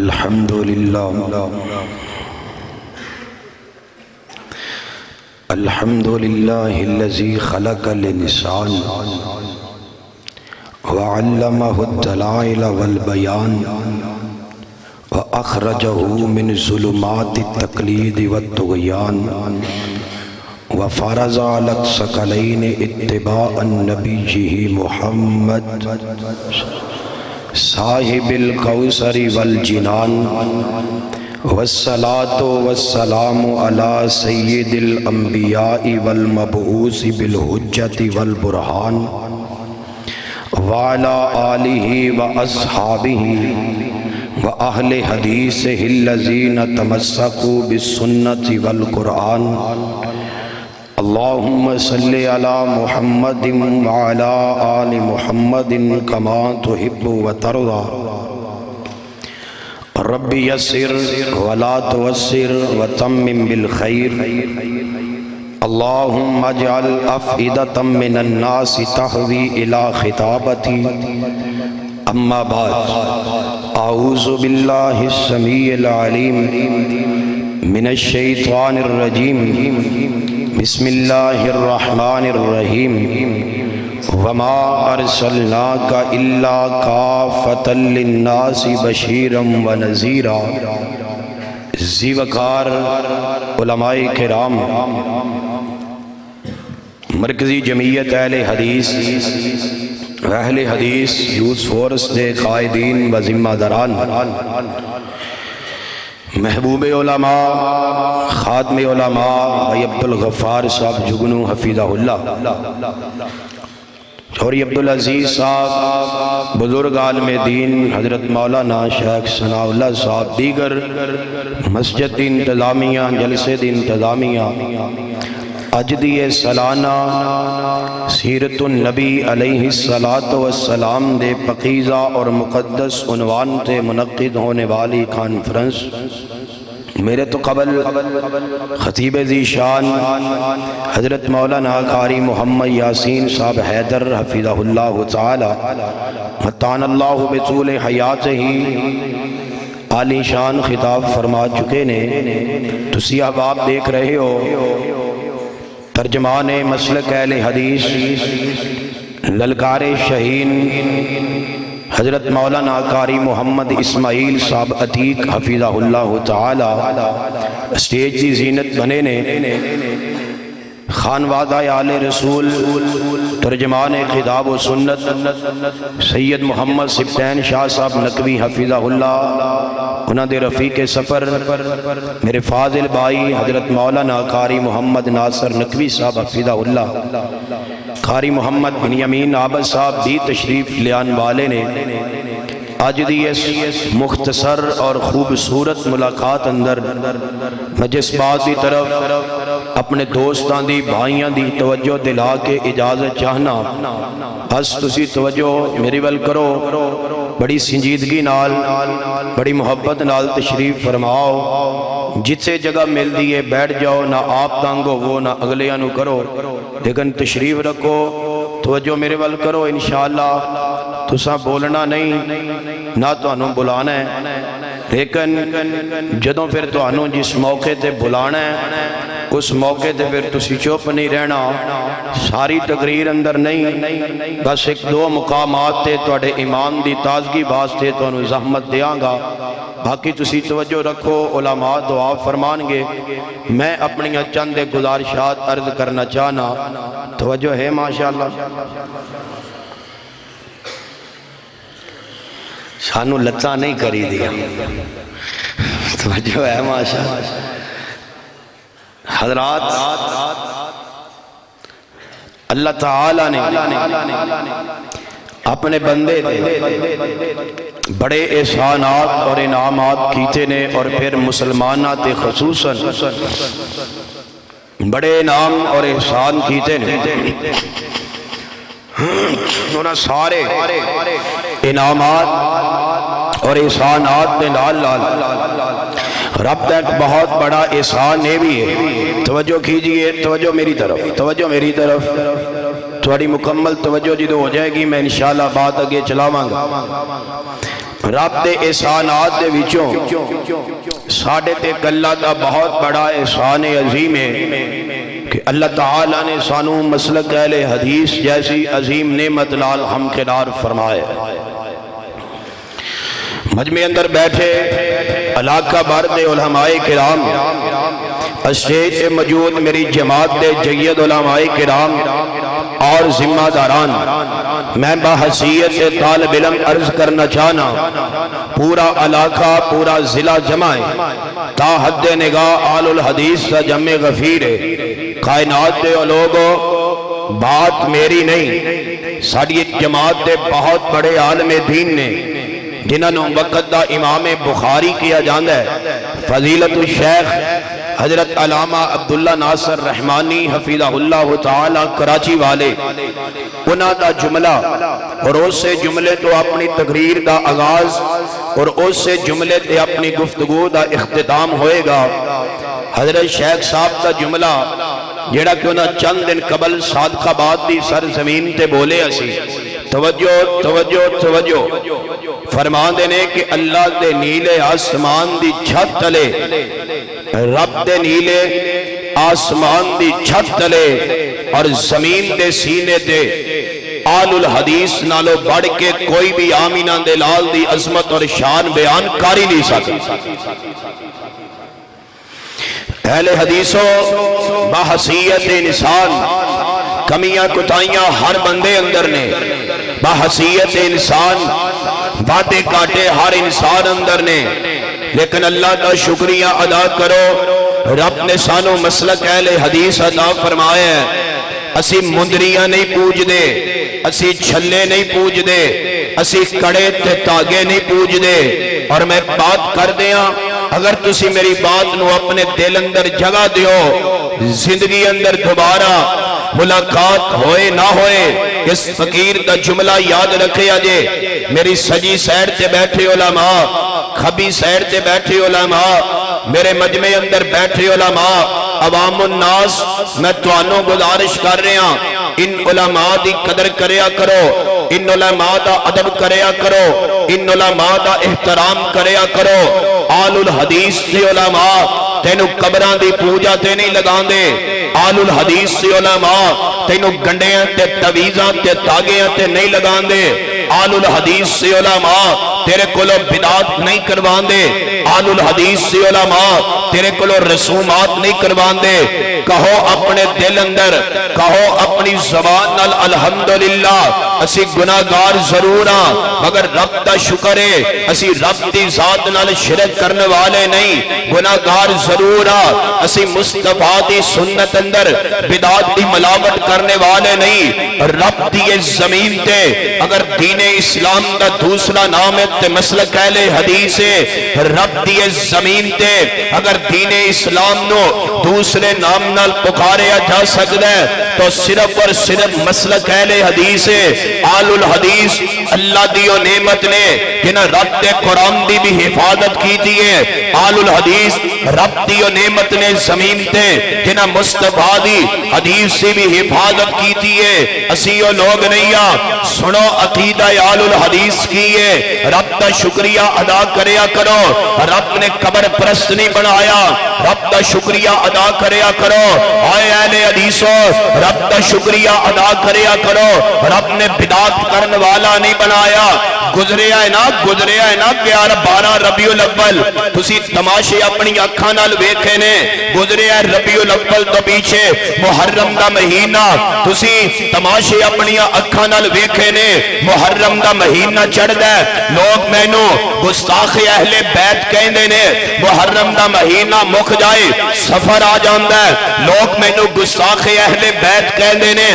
الحمد لله الحمد لله الذي خلق الإنسان وعلمه الدلائل والبيان وأخرجه من ظلمات التقليد والطغيان وفرض على الثقلين اتباع نبيه محمد صاحب الكوثر والجنان والصلاة والسلام على سيد الأنبياء والمبعوث بالحجة والبرهان وعلى آله وأصحابه وأهل حديثه الذين تمسكوا بالسنة والقرآن اللهم صل على محمد وعلى آل محمد كما تحب وترضى رب يسر ولا تعسر وتمم بالخير اللهم اجعل أفئدة من الناس تهوي إلى خطابتي أما بعد أعوذ بالله السميع العليم من الشيطان الرجيم بسم اللہ الرحمن الرحیم وما ارسلناک الا کافۃ للناس بشیرا ونذیرا۔ زیوکار علماء کرام، مرکزی جمعیت اہل حدیث یوتھ فورس دے قائدین و ذمہ داران، محبوب علماء خادم علماء بھائی عبدالغفار صاحب جگنو حفیظہ اللہ، چوری عبدالعزیز صاحب، بزرگ عالم دین حضرت مولانا شیخ ثناء اللہ صاحب، دیگر مسجد دی انتظامیہ، جلسے دی انتظامیہ، اج دی سالانہ سیرت النبی علیہ السلام دے پاکیزہ اور مقدس عنوان تے منعقد ہونے والی کانفرنس، میرے تو قبل خطیب ذی شان حضرت مولانا قاری محمد یاسین صاحب حیدر حفظہ اللہ تعالی متان اللہ بطول حیات ہی عالی شان خطاب فرما چکے نے۔ تسی اب آپ دیکھ رہے ہو ترجمان مسلک اہل حدیث للکار شہین حضرت مولانا قاری محمد اسماعیل صاحب عتیق حفظہ اللہ تعالی اسٹیج دی زینت بنے نے۔ خانوادہ آل رسول ترجمان خطاب و سنت سید محمد سبطین شاہ صاحب نقوی حفظہ اللہ، انہاں دے رفیق سفر میرے فاضل بھائی حضرت مولانا قاری محمد ناصر نقوی صاحب حفظہ اللہ، قاری محمد بنیامین عابد صاحب بھی تشریف لیان والے نے۔ آج دی اس مختصر اور خوبصورت ملاقات اندر میں جس بات دی طرف اپنے دوستان دی بھائیاں دی توجہ دلا کے اجازت چاہنا، بس تسی توجہ میری ول کرو، بڑی سنجیدگی نال بڑی محبت نال تشریف فرماؤ، جتھے جگہ مل دیئے بیٹھ جاؤ، نہ آپ تانگو وہ نہ اگلیاں نو کرو، لیکن تشریف رکھو، توجہ میرے ول کرو، انشاءاللہ تساں بولنا نہیں نہ تو انہوں بلانا ہے، لیکن جدوں پھر تو انہوں جس موقع تے بلانا ہے اس موقع تے پھر تسی چوپ نہیں رہنا، ساری تقریر اندر نہیں، بس ایک دو مقامات تے توڑے امام دی تازگی باستے تو انہوں زحمت دیاں گا، باقی تسی توجہ رکھو، علماء دعا فرمان گے۔ میں اپنی چند گزارشات عرض کرنا چاہنا، توجہ ہے ماشاءاللہ، سانو لتا نہیں کری دیا، توجہ ہے ماشاءاللہ۔ حضرات، اللہ تعالیٰ نے اپنے بندے دے بڑے احسانات اور انعامات کیتے نے، اور پھر مسلمانات خصوصاً بڑے انعام اور احسان کیتے نے۔ انہاں سارے انعامات اور احسانات نے لال رب تک بہت بڑا احسان ہے بھی ہے۔ توجہ کیجئے، توجہ میری طرف، توجہ میری طرف، تھوڑی مکمل توجہ جدو ہو جائے گی میں انشاءاللہ بات آگے چلاواں گا۔ رب دے احسانات دے وچوں ساڈے تے اللہ دا بہت بڑا احسان عظیم ہے کہ اللہ تعالیٰ نے سانو مسلک اہل حدیث جیسی عظیم نعمت نال ہمکنار فرمائے۔ مجمع اندر بیٹھے علاقہ بھر دے علماء کرام، اسٹیج پہ موجود میری جماعت دے جید علماء کرام اور ذمہ داران، میں بحیثیت طالب علم عرض کرنا چاہنا، پورا علاقہ پورا ضلع جمع ہے، تا حد نگاہ آل الحدیث کا جمع غفیر ہے۔ کائنات دے لوگوں، بات میری نہیں، ساری جماعت دے بہت بڑے عالم دین نے جنہوں نے وقت دا امام بخاری کیا جاندہ ہے، فضیلت الشیخ حضرت علامہ عبداللہ ناصر رحمانی حفظہ اللہ تعالی کراچی والے، انہاں دا جملہ اور اس سے جملے تو اپنی تقریر دا آغاز اور اس سے جملے تے اپنی گفتگو دا اختتام ہوئے گا۔ حضرت شیخ صاحب دا جملہ جیڑا کہ انہاں چند دن قبل صادقہ آباد دی سرزمین تے بولے اسی، توجہ توجہ توجہ، فرمان دینے کہ اللہ دے نیلے آسمان دی چھت تلے، رب دے نیلے آسمان دی چھت تلے اور زمین دے سینے دے آل الحدیث نالو بڑھ کے کوئی بھی آمینہ دے لال دی عظمت اور شان بیان کاری نہیں سکتا۔ اہل حدیثوں، بحیثیت انسان کمیاں کتائیاں ہر بندے اندر نے، بحیثیت انسان باتیں کاٹے ہر انسان اندر نے، لیکن اللہ کا شکریہ ادا کرو، رب نے سانو مسلک اہل حدیث عطا فرمایا ہے۔ اسی مندریاں نہیں پوج دے، اسی چھلے نہیں پوج دے، اسی کڑے تے تاگے نہیں پوج دے۔ اور میں بات کر دیاں، اگر تسی میری بات نو اپنے دل اندر جگہ دیو، زندگی اندر دوبارہ ملاقات ہوئے نہ ہوئے، اس فقیر دا جملہ یاد رکھے آجے۔ میری سجی سیر تے بیٹھے علماء، کھبی سیر تے بیٹھے علماء، میرے مجمع اندر بیٹھے علماء، عوام الناس، میں توانوں گزارش کر رہے ہیں، ان علماء دی قدر کریا کرو، ان علماء دا ادب کریا کرو، ان علماء دا احترام کریا کرو۔ آل الحدیث سے علماء تینوں قبران دی پوجا تے نہیں لگان دے، آل الحدیث سے علماء تینوں گنڈیاں تے تویزاں تے تاگیاں تے نہیں لگان دے، آل الحدیث سے علماء تیرے کلو بدعات نہیں کروان دے، آل الحدیث سے علماء تیرے کلو رسومات نہیں کروان دے۔ کہو اپنے دل اندر، کہو اپنی زبان نال الحمدللہ اسی گناہگار ضرور ہاں، مگر رب دا شکر ہے اسی رب دی ذات نال شرک کرنے والے نہیں، گناہگار ضرور ہاں، اسی مصطفیٰ دی سنت اندر بدعات دی ملاوٹ کرنے والے نہیں۔ رب دی زمین تے اگر دین اسلام دا دوسرا نام ہے تے مسلک اہل حدیث ہے، رب دی زمین تے اگر دین اسلام نو دوسرے نام نال پکاریا جا سکتا ہے تو صرف اور صرف مسلک اہل حدیث ہے۔ آل الحدیث اللہ دیو نعمت نے جنہ رب دے قرآن دی بھی حفاظت کی دیئے، آل الحدیث رب دیو نعمت نے زمین تے جنہ مصطفیٰ دی حدیث سے بھی حفاظت کی دیئے۔ اسیو لوگ نہیں آ سنو عقیدہ آل الحدیث کیے، رب دا شکریہ ادا کریا کرو، رب نے قبر پرست نہیں بنایا، رب دا شکریہ ادا کریا کرو۔ آئے اہل حدیثوں، رب دا شکریہ ادا کریا کرو، رب نے بدعات کرنے والا نہیں بنایا۔ گزرے آئے نا 11-12 ربیع الاول، تسی تماشے اپنی اکھاں نال ویکھے نے، گزرے آئے ربیع الاول تو پیچھے محرم دا مہینہ، تسی تماشے اپنی اکھاں نال ویکھے نے، محرم دا مہینہ چڑھ دے، لوگ مینو گستاخ اہل بیت کہندے نے، محرم دا مہینہ مک جائے سفر آ جاندہ ہے، لوگ مینو گستاخ اہل بیت کہندے نے،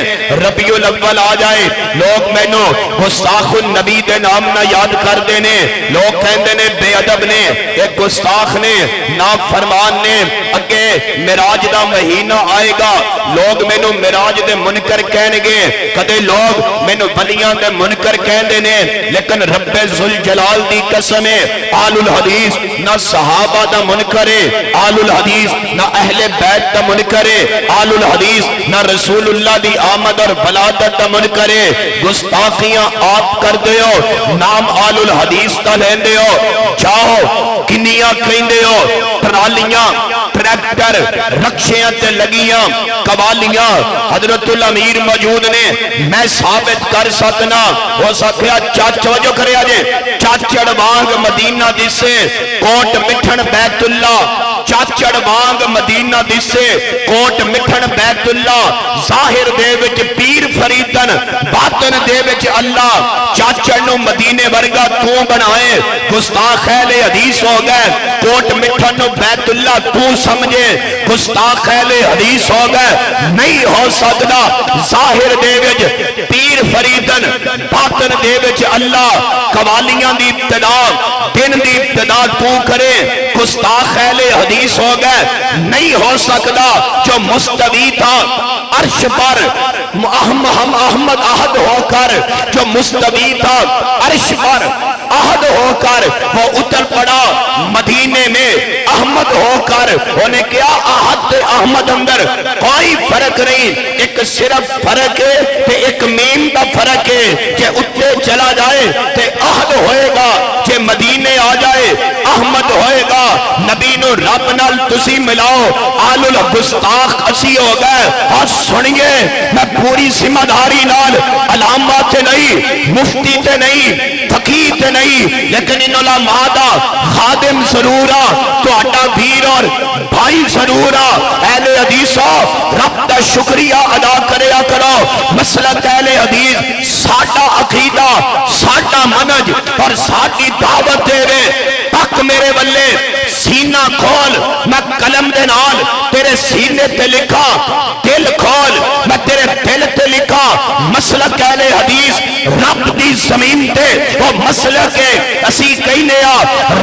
ربیع الاول آ جائے لوگ مینو گستاخ النبی دے نام نہ یاد کر دینے، لوگ کہندے نے بے ادب نے، ایک گستاخ نے، نافرمان نے۔ اگے معراج دا مہینہ آئے گا، لوگ مینوں معراج دے منکر کہن گے، کدے لوگ مینوں ولیاں دے منکر کہندے نے، لیکن رب ذوالجلال دی قسم ہے آل الحدیث نہ صحابہ دا منکر ہے، آل الحدیث نہ اہل بیت دا منکر ہے، آل الحدیث نہ رسول اللہ دی آمد اور ولادت دا منکر ہے۔ گستاخیاں آپ کر دیو، نام آل الحدیث دا لیندے ہو، جاؤ کنیاں کہندے ہو، ٹرالیاں ٹریکٹر رکشیاں تے لگیاں قوالیاں، حضرت الامیر موجود نے، میں ثابت کر سکنا ہو سکیا چاچ وجہ کرے آجے چاچڑ وانگ مدینہ دسے کوٹ مٹھن بیت اللہ، چاچڑ وانگ مدینہ دسے کوٹ مٹھن بیت اللہ، ظاہر دے وچ پیر فریدن باطن دے وچ اللہ، چاچڑ نو مدینے ورگا تو بنائے، گستاخ اہل حدیث ہو گئے، کوٹ مٹھن نو بیت اللہ تو سمجھے، گستاخ اہل حدیث ہو گئے، نہیں ہو سکتا، ظاہر دے وچ پیر فریدن باطن دے وچ اللہ، قوالیاں دی ابتدا دن دی ابتدا تو کرے، گستاخ اہل حدیث ہو گئے، نہیں ہو سکتا، جو مستوی تھا عرش پر احمد احد ہو کر، جو مستوی تھا عرش پر احد ہو کر وہ اتر پڑا مدینے میں احمد ہو کر، انہیں کیا احد تے احمد اندر کوئی فرق نہیں، ایک صرف فرق ہے تے ایک میم دا فرق ہے، کہ اتے چلا جائے تے احد ہوئے گا، کہ مدینے آ جائے احمد ہوئے گا، نبی نو رب نال تسی ملاؤ، آل الگستاخ اسی ہو گئے، اور سنیے میں پوری ذمہ داری نال علامہ تے نہیں، مفتی تے نہیں، فقیہ تے نہیں، لیکن ان علماء دا خادم ضرورا، تو اٹا بھیر اور بھائی ضرورا، اہل حدیثہ رب دا شکریہ ادا کریا کرو، مسلک اہل حدیث ساڑھا عقیدہ، ساڑھا منج اور ساڑھی دعوت دے رہے، تک میرے والے سینہ کھول، میں قلم دے نال تیرے سینے تے لکھا، دل کھول میں تیرے دل تے لکھا، مسلک اہل حدیث رب دی زمین تے وہ مسلک ہے، اسی کہنے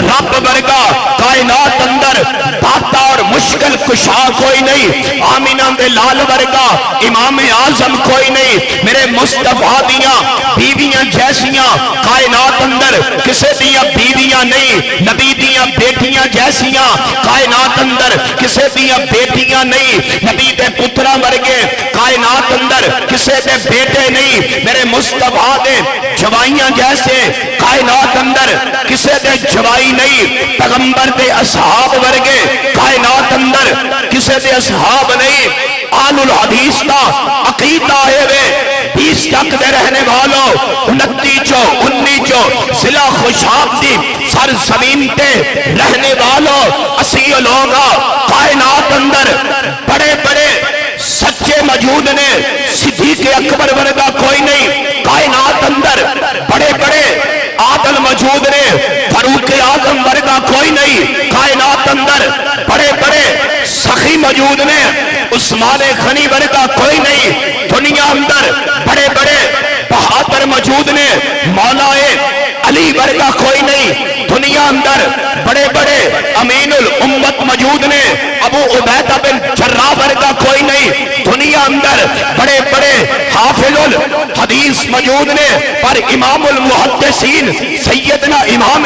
رب ورگا کائنات اندر داتا اور مشکل کشا کوئی نہیں، آمینہ دے لال ورگا امام اعظم کوئی نہیں، میرے مصطفیٰ دیاں بیویاں جیسیاں کائنات اندر کسے دیاں بیویاں نہیں، نبی دیاں بیٹیاں جیسیاں کائنات اندر کسے دیاں بیٹیاں نہیں، نبی دے پترہ ورگے کائنات اندر کسے دے بیٹے نہیں، میرے مصطفیٰ دے جوائیاں جیسے کائنات اندر کسے دے جوائی نہیں، پیغمبر دے اصحاب ورگے کائنات اندر کسے دے اصحاب نہیں، آل الحدیث کا عقیدہ ہے وے 20 تک دے رہنے والوں 29 ضلع خوشاب دی سر زمین تے رہنے والوں اسی لوگا کائنات اندر بڑے بڑے سچے موجود نے، صدیق اکبر ورگا کوئی نہیں، کائنات اندر بڑے بڑے عادل موجود نے، فاروق اعظم ورگا کوئی نہیں، کائنات اندر بڑے بڑے سخی موجود نے، عثمان غنی ورگا کوئی نہیں، دنیا اندر بڑے بڑے بہادر موجود نے، مولا علی ورگا کوئی نہیں، دنیا اندر بڑے بڑے امین الامت موجود نے، ابو عبیدہ بن جراح ورگا کوئی نہیں، دنیا اندر بڑے بڑے حافظ الحدیث موجود نے، پر امام المحدثین سیدنا امام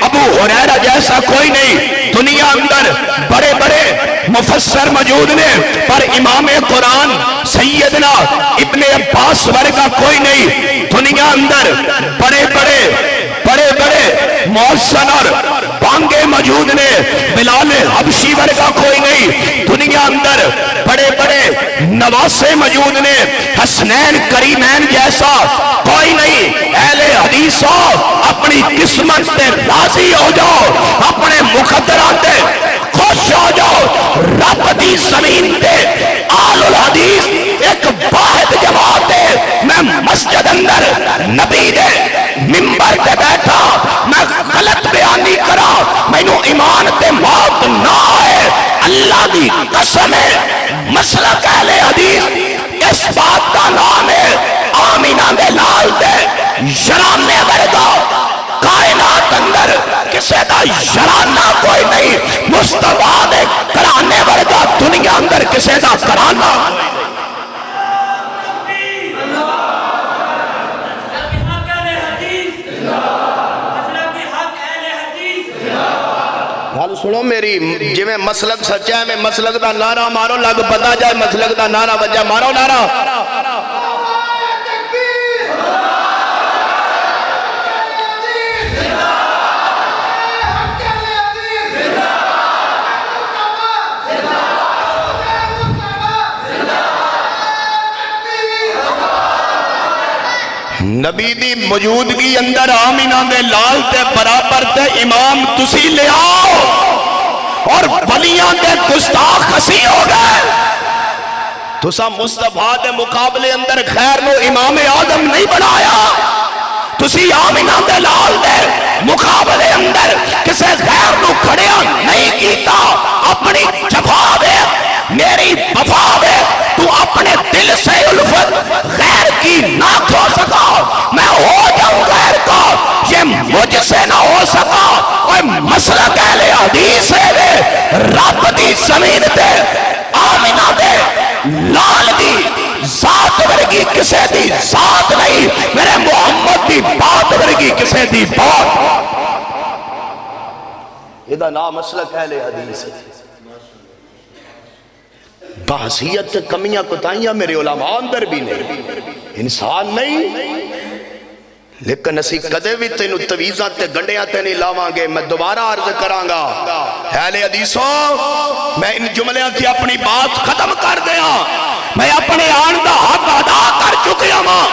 ابو ہریرہ جیسا کوئی نہیں، دنیا اندر بڑے بڑے مفسر موجود نے، پر امام قرآن سیدنا ابن عباس ورگا کوئی نہیں، دنیا اندر بڑے بڑے محسن اور بانگے موجود نے، بلال حبشی ورگا کوئی نہیں، دنیا اندر بڑے بڑے نواسے موجود نے، حسنین کریمین جیسا کوئی نہیں، اہل حدیثوں اپنی قسمت سے راضی ہو جاؤ، اپنے مقدرات خوش ہو جاؤ، رب دی زمین تے آل الحدیث ایک واحد جماعت ہے، میں مسجد اندر نبی دے منبر تے بیٹھا، میں غلط بیانی کرا، مینوں ایمان تے موت نہ آئے، اللہ دی قسم ہے، مسلک اہل حدیث اس بات کا نام ہے، آمینہ دے لال دے یرانے ورگا کائنات اندر کسے دا یرانہ کوئی نہیں، مصطفیٰ دے کرانے ورگا دنیا اندر کسے دا کرانا سنو میری جی میں مسلک سچا ہے میں مسلک دا نعرہ مارو لگ پتا جائے مسلک دا نعرہ بجا مارو نعرہ نبی دی موجودگی اندر آمینہ دے لال تے برابر تے امام تسی لے آؤ اور ولیاں دے گستاخ ہسی ہو گئے تسا مصطفیٰ دے مقابلے اندر خیر نو امام آدم نہیں بنایا تسی آمینہ دے لال دے مقابلے اندر کسے خیر نو کھڑیا نہیں کیتا اپنی جفا دے میری وفا دے تو اپنے دل سے الفت غیر کی نہ کھو سکا میں ہو جاؤں غیر کا یہ مجھ سے نہ ہو سکا اور مسلک اہل حدیث ہے رب دی زمین دے آمینہ دے لال دی ذات ورگی کسے دی ذات نہیں میرے محمد دی بات ورگی کسے دی بات یہ دا نام مسلک اہل حدیث ہے بحثیت کمیاں کتائیاں میرے علماء اندر بھی نہیں انسان نہیں لیکن اسی کدے بھی تینو تویزہ تے گنڈیاں تے نہیں لاواں گے میں دوبارہ عرض کراں گا اہل حدیثوں میں ان جملیاں تھی اپنی بات ختم کر دیا میں اپنے آن دا حق ادا کر چکیا ماں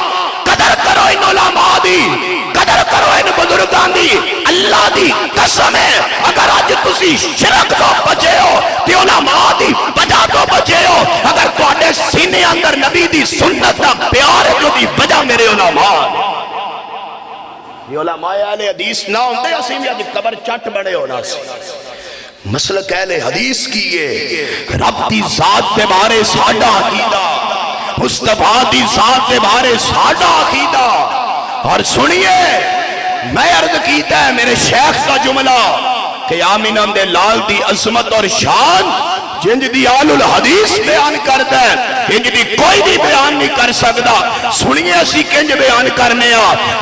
قدر کرو ان علماء دی قدر کرو ان بزرگان دی اللہ دی قسم ہے اگر آج تسی شرک تو بچے ہو تی علماء دی وجہ تو بچے ہو اگر تو آنے سینے اندر نبی دی سنت دا پیار ہے جو دی وجہ میرے علماء یہ علماء اہل حدیث نہ ہوندے اسی میں آج قبر چٹ بڑے ہونا سی مسلک اہل حدیث کیے رب دی ذات دے بارے ساڈا عقیدہ مصطفیٰ دی ذات دے بارے ساڈا عقیدہ اور سنیے میں عرض کیتا ہے میرے شیخ کا جملہ کہ آمینہ دے لال دی عظمت اور شان جنج دی آل الحدیث بیان کرتا ہے جنج دی کوئی بھی بیان نہیں کر سکتا سنیے اسی کنج بیان کرنے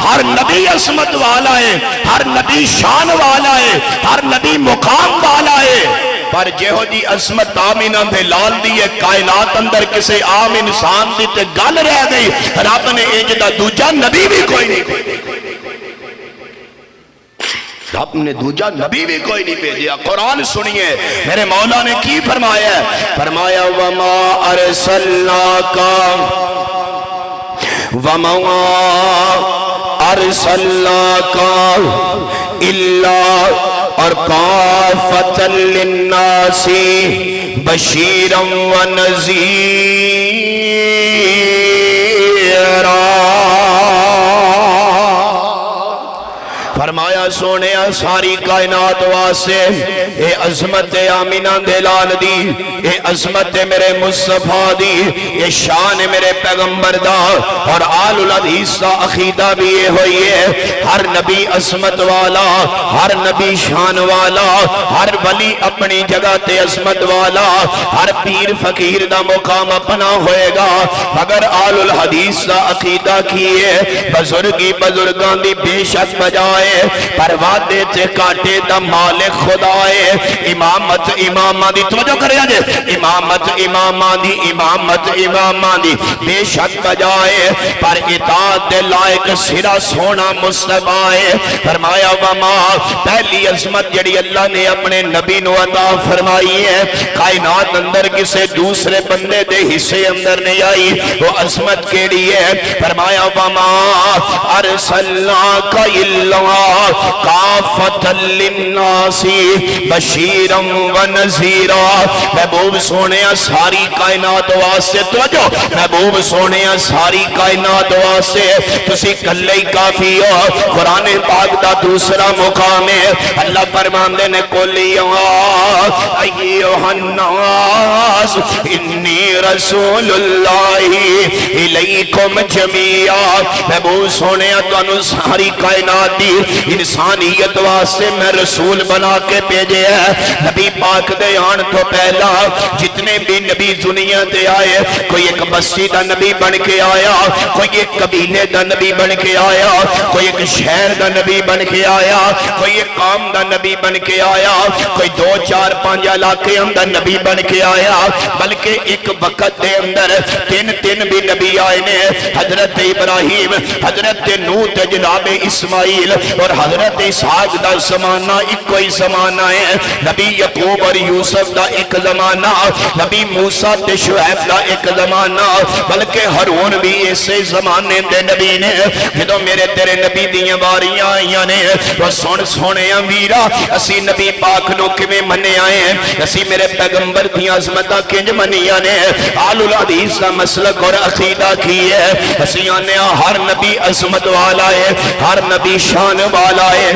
ہر نبی عظمت والا ہے ہر نبی شان والا ہے ہر نبی مقام والا ہے پر جہو جی عظمت آمینہ دے لال دی ہے کائنات اندر کسے عام انسان دی تے گل رہ گئی رب نے انج دا دوجہ نبی بھی کوئی نہیں رب نے دوجہ نبی بھی کوئی نہیں بھیجیا قرآن سنیے میرے مولا نے کی فرمایا ہے فرمایا وما ارسلناکا وما ارسلناکا الا اور کافتا للناس بشیرا و نذیرا فرمایا سونے ساری کائنات واسے اے عظمت آمینہ دے لال دی اے عظمت میرے مصطفیٰ دی اے شان میرے پیغمبر دا اور آل الحدیث دا عقیدہ بھی یہ ہوئی ہے ہر نبی عظمت والا ہر نبی شان والا ہر ولی اپنی جگہ تے عظمت والا ہر پیر فقیر دا مقام اپنا ہوئے گا اگر آل الحدیث دا عقیدہ کیے بزرگی بزرگان دی بے شک بجائے پر وعدے تے کاٹے دا مالک خدائے امامت امامہ دی توجہ کرے آجے امامت امامہ دی بے شک بجائے پر اطاعت دے لائق سرا سونا مصطفیٰ فرمایا وما پہلی عظمت جڑی اللہ نے اپنے نبی نو عطا فرمائی ہے کائنات اندر کسے دوسرے بندے دے حصے اندر نہیں آئی وہ عظمت کیڑی ہے فرمایا وما ارسلناک الا کافتا للناس بشیرا و نذیرا محبوب سونے ساری کائنات واسطے توجہ محبوب سونے ساری کائنات واسطے تسی کلے ہی کافی ہو قرآن پاک دا دوسرا مقام ہے اللہ فرماندے نے قولیاں ایوہ الناس انی رسول اللہ الیکم جمیعا محبوب سونے تو انو ساری کائنات دی انسانیت امت واسطے میں رسول بنا کے بھیجے ہے۔ نبی پاک دے آن تو پہلا جتنے بھی نبی دنیا تے آئے، کوئی ایک بستی دا نبی بن کے آیا، کوئی ایک قبیلے دا نبی بن کے آیا، کوئی ایک شہر دا نبی بن کے آیا، کوئی ایک قوم دا نبی بن کے آیا، کوئی 2 4 5 علاقے دا نبی بن کے آیا، بلکہ ایک وقت دے اندر 3 بھی نبی آئے نے۔ حضرت ابراہیم، حضرت نوح تے جناب اسماعیل اور حضرت اسحاق دا زمانہ ایک کوئی زمانہ ہے۔ نبی یعقوب اور یوسف دا ایک زمانہ، نبی موسیٰ تے شعیب دا ایک زمانہ، بلکہ ہارون بھی اسے زمانے دے نبی نے۔ جدوں میرے تیرے نبی دیاں واریاں آئیاں نے، وہ سونے ویرا اسی نبی پاک نو کیویں منے آئے ہیں، اسی میرے پیغمبر دیاں عظمتاں کنج منیاں نے، آل الحدیث دا مسلک اور عقیدہ کی ہے۔ اسی آنے ہر نبی عظمت والا ہے، ہر نبی شان والا ہے،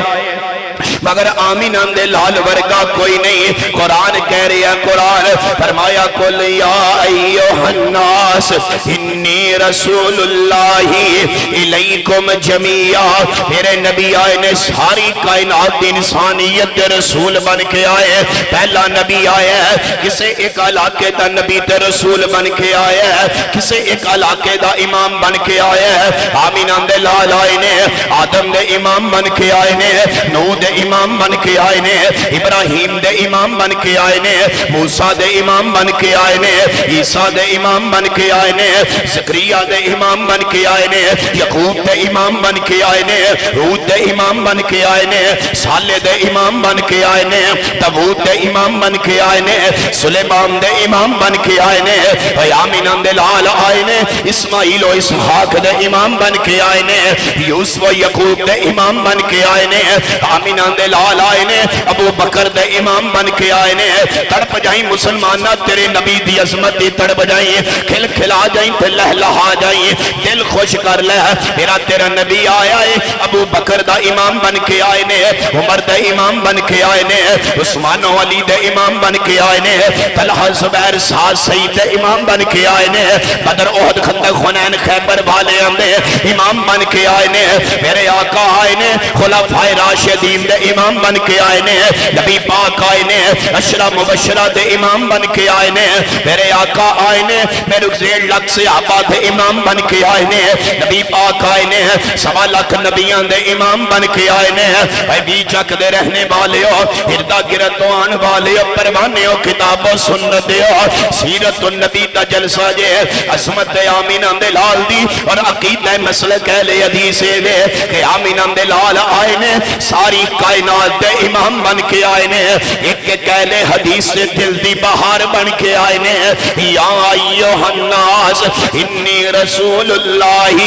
مگر آمین دے لال ورگا کوئی نہیں۔ قرآن کہہ رہی ہے، قرآن فرمایا قل یا ایوہ الناس انی رسول اللہ الیکم جمیعا، میرے نبی آئے نے ساری کائنات دی انسانیت دے رسول بن کے آئے۔ پہلا نبی آیا ہے کسے ایک علاقے دا نبی تے رسول بن کے آیا ہے، کسے ایک علاقے دا امام بن کے آیا ہے۔ آمین دے لال آئے نے آدم دے امام بن کے آئے نے، نوح دے امام بن کے آئے نے، ابراہیم دے امام بن کے آئے نے، موسیٰ دے امام بن کے آئے نے، عیسیٰ دے امام بن کے آئے نے، زکریا دے امام بن کے آئے نے، یعقوب دے امام بن کے آئے نے، ہود دے امام بن کے آئے نے، صالح دے امام بن کے آئے نے، داؤد دے امام بن کے آئے نے، سلیمان دے امام بن کے آئے نے، آمین دے لال آئے نے، اسماعیل و اسحاق دے امام بن کے آئے نے، یوسف و یعقوب دے امام بن کے آئے نے، آمین دے لال آئے نے، ابو بکر دے امام بن کے آئے نے۔ تڑپ جائیں مسلمانہ تیرے نبی دی عظمت دی، تڑپ جائیں کھل کھلا جائیں تے لہلہا جائیں، دل خوش کر لے میرا تیرا نبی آیا ہے۔ ابو بکر دا امام بن کے آئے نے، عمر دا امام بن کے آئے نے، عثمان و علی دے امام بن کے آئے نے، طلحہ زبیر سعد سعید دے امام بن کے آئے نے، بدر احد خندق حنین خیبر والے دے امام بن کے آئے نے، میرے آقا آئے نے، خلفائے راشدین دے امام بن کے آئے نے، نبی پاک آئے نے، عشرہ مبشرہ دے امام بن کے آئے نے، میرے آقا آئے نے، میرے 1.5 لاکھ صحابہ دے امام بن کے آئے نے، نبی پاک آئے نے، 1.25 لاکھ نبیاں دے امام بن کے آئے نے۔ اے بی چک دے رہنے والے ہو، اردا گرد آن والے ہو، پروانے ہو، کتاب و سنت ہو، سیرت النبی دا جلسہ جے، عظمت آمین دے لال دی اور عقیدہ مسلک اہل حدیث دے کہ آمین دے لال آئے نے، ساری کائنات دے امام بن کے آئے نے، ایک اہل حدیث سے دل دی بہار بن کے آئے نے۔ یا ایوہ الناس انی رسول اللہ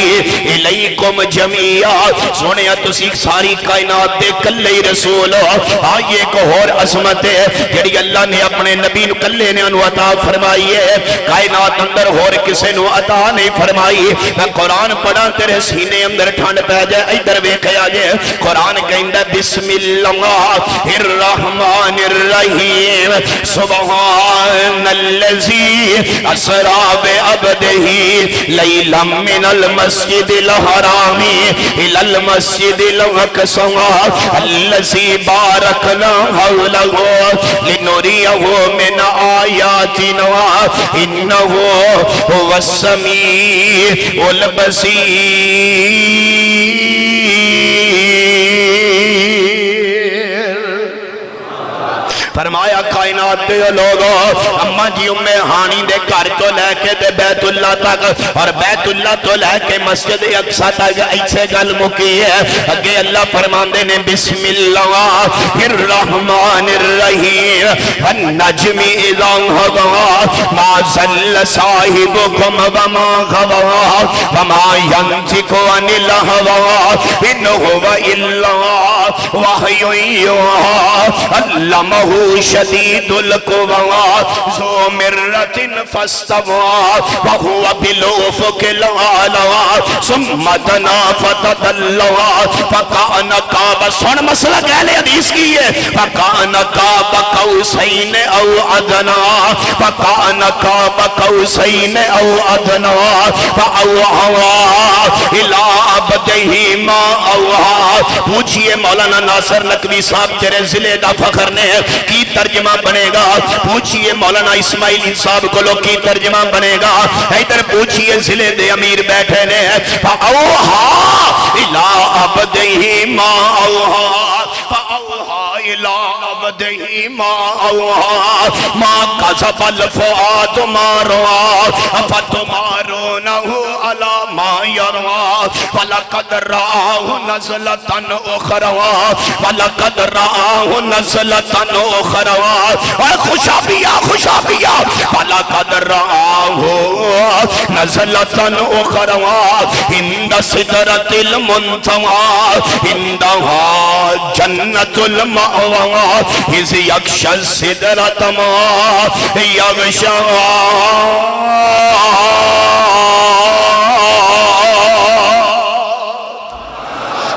الیکم جمیعا، سونے تسی ساری کائنات دے کلے رسول ہو۔ آئیے ایک اور عظمت ہے جڑی اللہ نے اپنے نبی نو کلے نے انو عطا فرمائی ہے، کائنات اندر اور کسے نو عطا نہیں فرمائی۔ میں قرآن پڑھا تیرے سینے اندر ٹھنڈ پہ جائے، ادھر ویکھیا جے قرآن کہندا بسم اللہ الرحمن الرحیم سبحان الذی اسری بعبدہ لیلا من المسجد الحرام الی المسجد الاقصی الذی بارکنا حولہ لنریہ من آیاتنا انہ هو السمیع البصیر۔ فرمایا کائنات دے لوگو، اما جی ام ہانی دے گھر تو لے کے دے بیت اللہ تک اور بیت اللہ تو لے کے مسجد اقصی تک ایسے گل مکی ہے۔ اگے اللہ فرماندے نے بسم اللہ الرحمن الرحیم والنجم اذا هوى ما ضل صاحبكم وما غوى وما ينطق عن الهوى ان هو الا وحی یوحی علمہ شدید القوی ذو مرۃ فاستوى وهو بالافق الاعلی ثم دنا فتدلى فكان قاب، سن مسئلہ اہل حدیث کی ہے، فكان قاب قوسین او ادنى فكان قاب قوسین او ادنى فاوحى الى عبده ما اوحى۔ پوچھئے مولانا مولانا ناصر نقوی صاحب تیرے ضلع دا فخر نے کی ترجمہ بنے گا؟ پوچھئے مولانا اسماعیلی صاحب کو لو کی ترجمہ بنے گا؟ ادھر پوچھئے ضلع دے امیر بیٹھے نے فَأَوْحَا إِلَىٰ عَبْدِهِ مَا أَوْحَا فَأَوْحَا إِلَىٰ عَبْدِهِ مَا أَوْحَا مَا كَذَبَ الْفُؤَادُ مَا رَأَىٰ أَفَتُمَارُونَهُ عَلَىٰ مَا يَرَىٰ وَلَقَدْ رَآهُ نَزْلَةً أُخْرَىٰ وَلَقَدْ رَآهُ نَزْلَةً أُخْرَىٰ خوشابیہ وَلَقَدْ رَآهُ نَزْلَةً أُخْرَىٰ عِندَ سِدْرَةِ الْمُنتَهَىٰ عِندَهَا جَنَّةُ الْمَأْوَىٰ إِذْ يَغْشَى السِّدْرَةَ مَا يَغْشَىٰ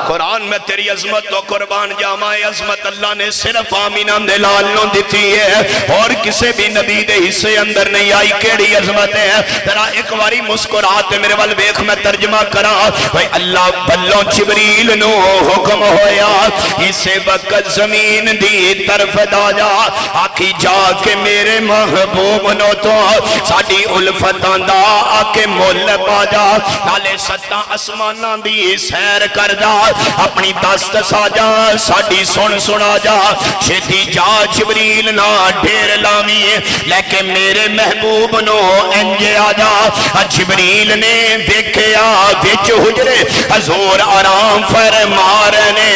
قرآن میں تیری عظمت تو قربان جامع عظمت اللہ نے صرف آمینہ دے لال نو دیتی ہے اور کسے بھی نبی دے حصے اندر نہیں آئی. کیڑی عظمت ہے؟ ذرا ایک باری مسکراتے میرے وال ویکھ میں ترجمہ کرا. بھائی اللہ بلوں جبریل نو حکم ہویا اسے وقت زمین دی طرف دا جا آکی جا کے میرے محبوب نو تو ساڑی الفتاں دا آکے مول پا جا نالے ستاں اسماناں دی سیر کر جا اپنی دست ساجا ساڑی سنا جا چھتی جا جبریل نہ ڈھیر لامی لیکن میرے محبوب نو انجے آجا. جبریل نے دیکھیا وچ حجرے حضور آرام فرما رہنے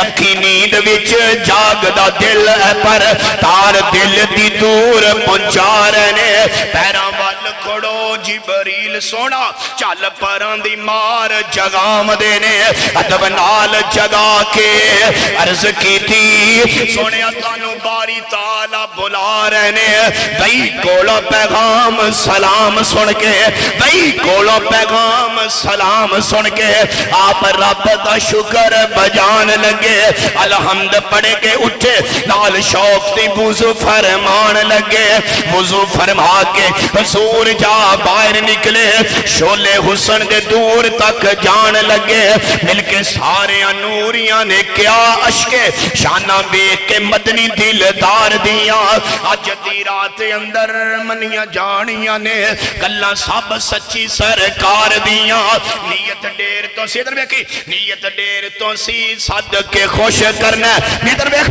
اکی نیند وچ جاگ دا دل پر تار دل دی دور پہنچا رہنے پیران وال کھڑو جبریل سونا چال پران دی مار جگام دینے ادب نال جگا کے عرض کی تھی سونے تانو باری تعالی بلا رہنے بھئی کولو پیغام سلام سن کے بھئی کولو پیغام سلام سن کے آپ رب دا شکر بجان لگے الحمد پڑھ کے اٹھے نال شوق تی وضو فرمان لگے وضو فرما کے حضور جا باہر نکلے شولے حسن دے دور تک جان لگے مل کے سارے نوریاں نے کیا عشق شانہ بیک کے مدنی دلدار دیا آج دی رات اندر منیاں جانیاں نے گلہ سب سچی سرکار دیا نیت دیر تو سی ادھر بیکی نیت دیر تو سی صدقے خوش کرنا ادھر بیک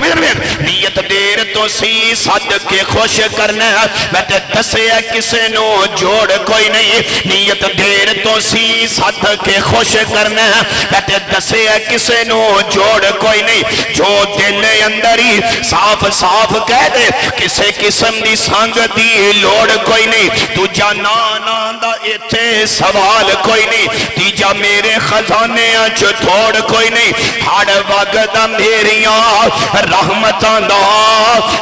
نیت دیر تو سی صدقے خوش کرنا میں تے دسے کسے نو جوڑ کوئی نہیں نیت دیر تو سی صدقے خوش کرنا میں تے دسے کسے نو جوڑ کوئی نہیں جو دل اندر ہی صاف صاف کہہ دے کسے قسم دی سانگ دی لوڑ کوئی نہیں تو جانانا دا ایتھے سوال کوئی نہیں تیجا میرے خزانے اچھ تھوڑ کوئی نہیں ہاڑ وقت میریاں رحمتاں دا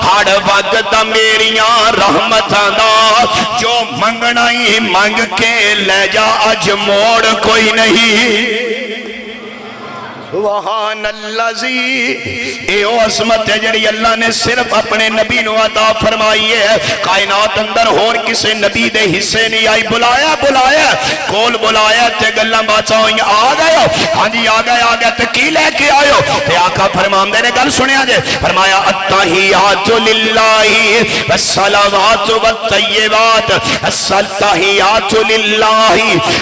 ہاڑ وقت میریاں رحمتاں دا جو منگنا ہی منگ کے لے جا اج موڑ کوئی نہیں. سبحان اللذی اے او عظمت ہے جڑی اللہ نے صرف اپنے نبی نو عطا فرمائی ہے کائنات اندر ہور کسے نبی دے حصے نہیں آئی. بلایا کول بلایا تے گلاں باتاں ہوئیں آ گئے ہاں جی آ گئے تے کی لے کے آئے تے آقا فرمان دے نے گل سنیا جے فرمایا التحیات للہ والصلوات والطیبات التحیات للہ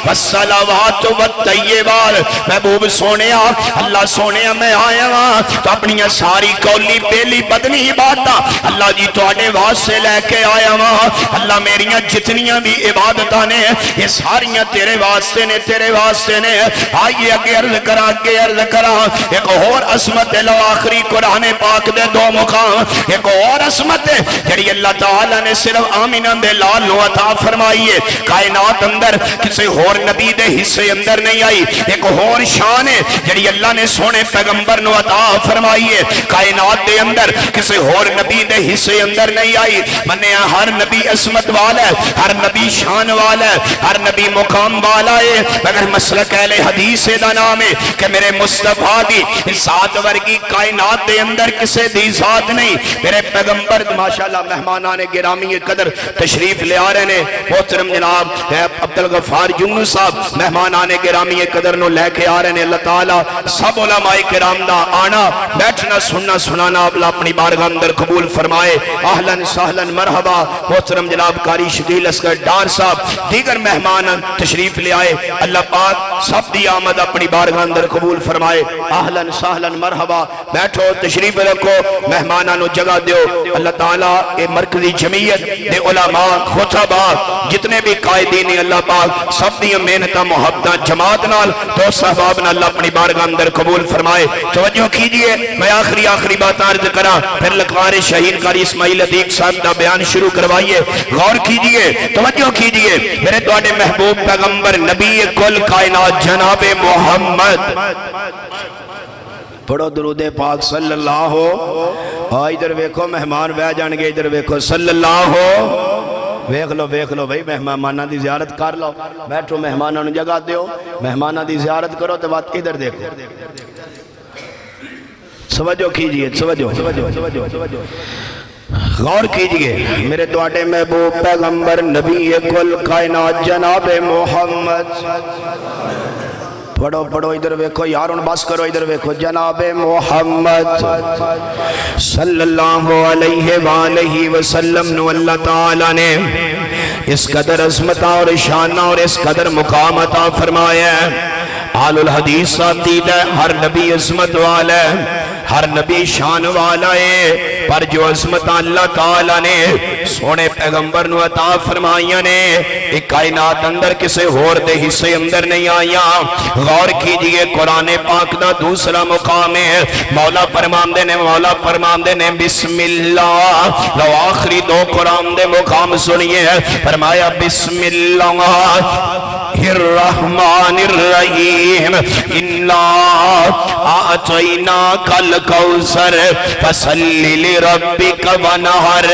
والصلوات والطیبات. محبوب سونے اللہ سونے میں آیا ہاں تو اپنی ساری کولی بیلی بدنی عبادت اللہ جی تو آنے واسے لے کے آیا ہاں. اللہ میریاں جتنیاں بھی عبادتاں نے یہ ساریاں تیرے واسطے نے آئیے اگے عرض کرا ایک اور عظمت لو آخری قرآن پاک دے دو مقام ایک اور عظمت ہے جڑی اللہ تعالیٰ نے صرف آمینہ دے لال نو عطا فرمائیے کائنات اندر کسی اور نبی دے حصے اندر نہیں آئی. ایک اور شان ہے جڑی اللہ نے سونے پیغمبر نو عطا فرمائیے کائنات دے اندر کسی اور نبی دے حصے اندر نہیں آئی. منیا ہر نبی عظمت والا ہے ہر نبی شان والا ہے ہر نبی مقام والا ہے مگر مسلک اہل حدیث دا نام ہے کہ میرے مصطفیٰ دی ذات ورگی کائنات دے اندر کسی دی ذات نہیں. میرے پیغمبر ماشاءاللہ مہمانان گرامی قدر تشریف لے آ رہے ہیں محترم جناب عبدالغفار جنو صاحب مہمانان گرامی قدر نو لے کے آ رہے ہیں. اللہ تعالیٰ سب علماء کرام دا آنا بیٹھنا سننا سنانا اللہ اپنی بارگاہ اندر قبول فرمائے. اہلاً سہلاً مرحبا. محترم جناب قاری شکیل اصغر ڈار صاحب دیگر مہمان تشریف لے آئے. اللہ پاک سب دی آمد اپنی بارگاہ اندر قبول فرمائے. اہلاً سہلاً مرحبا. بیٹھو تشریف رکھو مہمانوں جگہ دیو. اللہ تعالیٰ اے مرکزی جمعیت دے علماء خطبہ جتنے بھی قائدین اللہ پاک سب دی محنتاں محبتاں جماعت نال تو صحباب نال اللہ اپنی بارگاہ اندر قبول فرمائے. توجہ کیجئے میں آخری بات عرض کرا پھر لکھوار شہید قاری اسماعیل عتیق صاحب دا بیان شروع کروائیے. غور کیجئے توجہ کیجئے میرے تواڈے محبوب پیغمبر نبی کل کائنات جناب محمد پڑھو درود پاک صلی اللہ ہو. ادھر ویکھو مہمان بہ جان گے. ادھر ویکھو صلی اللہ ہو. ویکھ لو بھائی مہماناں دی زیارت کر لو. بیٹھو مہماناں نوں جگہ دیو. مہماناں دی زیارت کرو تو بات ادھر دیکھو. توجہ کیجئے توجہ غور کیجئے میرے تواڈے محبوب پیغمبر نبی کل کائنات جناب محمد. پڑھو ادھر ویکھو یار ان بس کرو. ادھر ویکھو جناب محمد صلی اللہ علیہ وآلہ وسلم نو اللہ تعالیٰ نے اس قدر عظمت اور شانہ اور اس قدر مقام عطا فرمایا ہے. آل الحدیث عقید ہے ہر نبی عظمت والا ہے ہر نبی شان والا ہے پر جو عظمت اللہ تعالیٰ نے سونے پیغمبر نو عطا فرمائیاں نے ایک کائنات اندر کسے ہور دے حصے اندر نہیں آئیاں. غور کیجئے قرآن پاک دا دوسرا مقام ہے. مولا فرماندے نے بسم اللہ. لو آخری دو قرآن دے مقام سنیے فرمایا بسم اللہ الرحمن الرحیم انا اعطیناک الکوثر فصلی لربک ونحر.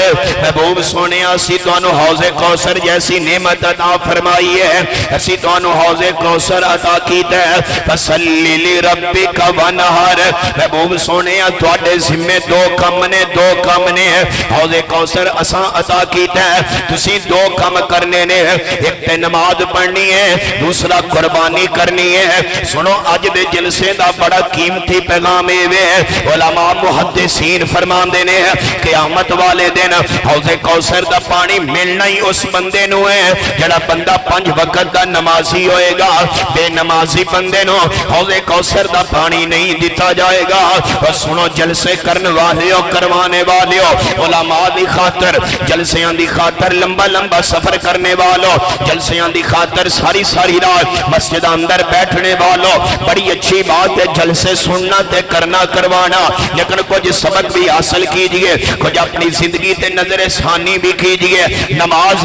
محبوب سونے اسی تانوں حوض کوثر جیسی نعمت عطا فرمائی ہے. اسی تانوں حوض کوثر عطا کیتا ہے فصلی لربک ونحر. محبوب سونے تواڈے ذمے دو کم نے حوض کوثر اساں عطا کیتا ہے. تسی دو کم کرنے نے ایک تے نماز پڑھنی ہے دوسرا قربانی کرنی ہے. سنو اج دے جلسے دا بڑا قیمتی پیغام ہے. علماء محدثین فرماندے نے قیامت والے دن حوض کوثر دا پانی ملنا ہی اس بندے نو ہے جڑا بندہ 5 وقت دا نمازی ہوئے گا. بے نمازی بندے نو حوض کوثر دا پانی نہیں دیتا جائے گا. اور سنو جلسے کرنے والے ہو کروانے والے ہو علماء دی خاطر جلسیاں دی خاطر لمبا سفر کرنے والوں جلسیاں دی خاطر ساری رات مسجد اندر بیٹھنے والوں بڑی اچھی بات ہے جلسے سننا تے کرنا کروانا لیکن کچھ سبق بھی حاصل کیجئے کچھ اپنی زندگی تے نظر ثانی بھی کیجئے. نماز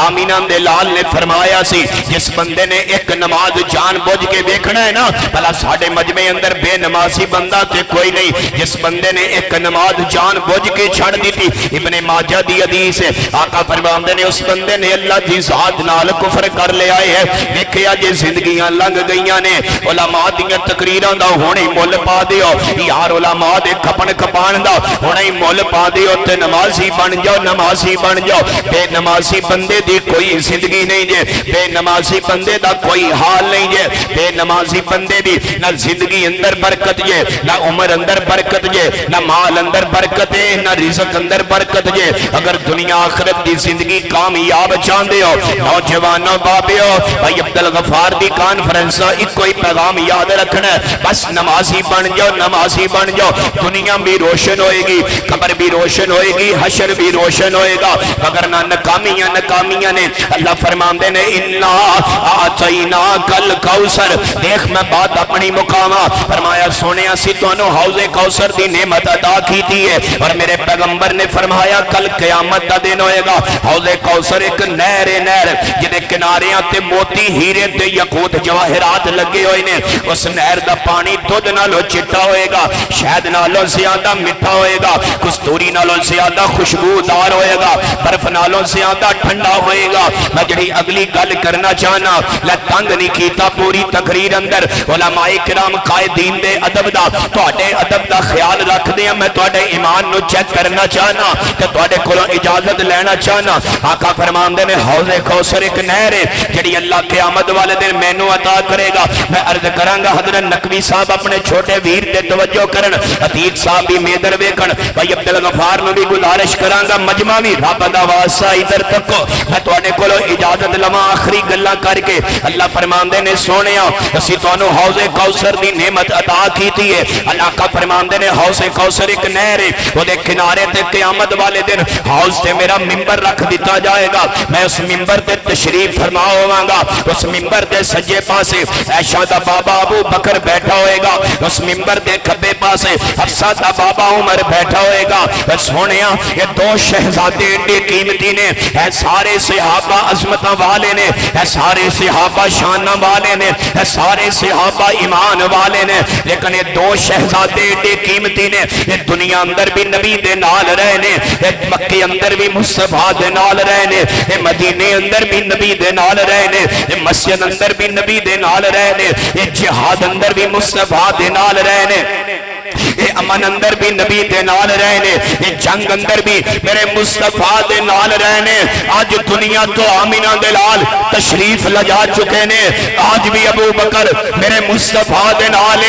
آمینہ دے لال نے فرمایا سی جس بندے نے ایک نماز جان بوجھ کے دیکھنا ہے نا بھلا ساڑھے مجمع اندر بے نمازی بندہ تے کوئی نہیں. جس بندے نے ایک نماز جان بوجھ کے چھڑ دی تھی ابن ماجہ دی حدیث ہے آقا فرماندے نے اس بندے نے اللہ دی ذات نال کفر کر لے آئے ہیں. دیکھیا جے زندگیاں لنگ گئیاں نے علماء دیاں تقریراں دا ہونے مول پا دیو یار علماء دے کپن کپان دا ہونے مول پا دیو تے نمازی بن جاؤ. بے نمازی بندے دی کوئی زندگی نہیں جے بے نمازی بندے دا کوئی حال نہیں جے بے نمازی بندے دی نہ زندگی اندر برکت جے نہ عمر اندر برکت جے نہ مال اندر برکت ہے نہ رزق اندر برکت جے. اگر دنیا آخرت دی زندگی کامیاب چاہندے ہو نوجوانوں بابیو بھائی عبدالغفار دی کانفرنس ایک کوئی پیغام یاد رکھنا ہے بس نمازی بن جاؤ. دنیا بھی روشن ہوئے گی قبر بھی روشن ہوئے گی حشر بھی روشن ہوئے گا مگر نہ ناکامیاں نے. اللہ فرماندے نے انا اعطیناک الکوثر. دیکھ میں بات اپنی مقامہ فرمایا سونے اسی تانوں حوض کوثر دی نعمت عطا کیتی ہے اور میرے پیغمبر نے فرمایا کل قیامت دا دن ہوئے گا. حوض کوثر ایک نہر جدے کناریاں تے موتی ہیرے تے یاقوت جواہرات لگے ہوئے نے. اس نہر دا پانی دودھ نالوں چٹا ہوئے گا شہد نالوں زیادہ مٹھا ہوئے گا کستوری نالوں زیادہ خوشبودار ہوئے گا برف نالوں زیادہ ٹھنڈا ہوئے گا. میں جڑی اگلی گل کرنا چاہنا تنگ نہیں کیتا پوری تقریر اندر علماء کرام قائدین دے ادب دا تواڈے ادب دا خیال رکھ دیا میں تواڈے ایمان نو چیک کرنا چاہنا تے تواڈے کولوں اجازت لینا چاہنا. آقا فرماندے نے حوض کوثر ایک نہر ہے جڑی اللہ قیامت والے دن مینوں عطا کرے گا. میں عرض کرانگا حضرت نقوی صاحب اپنے چھوٹے ویر دے توجہ کرن, عتیق صاحب بھی میدر ویکھن, بھائی عبدالغفار نو بھی گزارش کرانگا مجمع بھی رب دا واسطہ ادھر تکو. میں تواڈے کولوں اجازت لواں آخری گلاں کر کے. اللہ فرماندے نے سونیا اسی تانوں حوض کوثر دی نعمت عطا کیتی ہے. اللہ کا فرماندے نے حوض کوثر ایک نہر ہے, او دے کنارے تے قیامت والے دن حوض تے میرا منبر رکھ دیتا جائے گا. میں اس منبر تے تشریف فرما ہوواں گا. اس منبر دے سجے پاسے عائشہ دا بابا ابو بکر بیٹھا ہوئے گا. اس منبر دے کھبے پاسے حفصہ دا بابا عمر بیٹھا ہوئے گا. سونیا یہ دو شہزادے ایڈے قیمتی نے, اے سارے صحابہ عظمتاں والے نے, اے سارے صحابہ شاناں والے نے, اے سارے صحابہ ایمان والے نے, لیکن یہ دو شہزادے ایڈے قیمتی نے. یہ دنیا اندر بھی نبی دے نال رہے نے, یہ مکے اندر بھی مصطفیٰ دے نال رہے نے, یہ مدینے اندر بھی نبی دے نال رہے نے, یہ مسجد اندر بھی نبی دے نال رہے نے, یہ جہاد اندر بھی مصطفیٰ دے نال رہے نے, یہ امن اندر بھی نبی دے نال رہنے, یہ جنگ اندر بھی میرے مصطفیٰ دے نال رہنے. آج دنیا تو آمینہ دلال تشریف لجا چکے نے, آج بھی ابو بکر میرے مصطفیٰ دے نال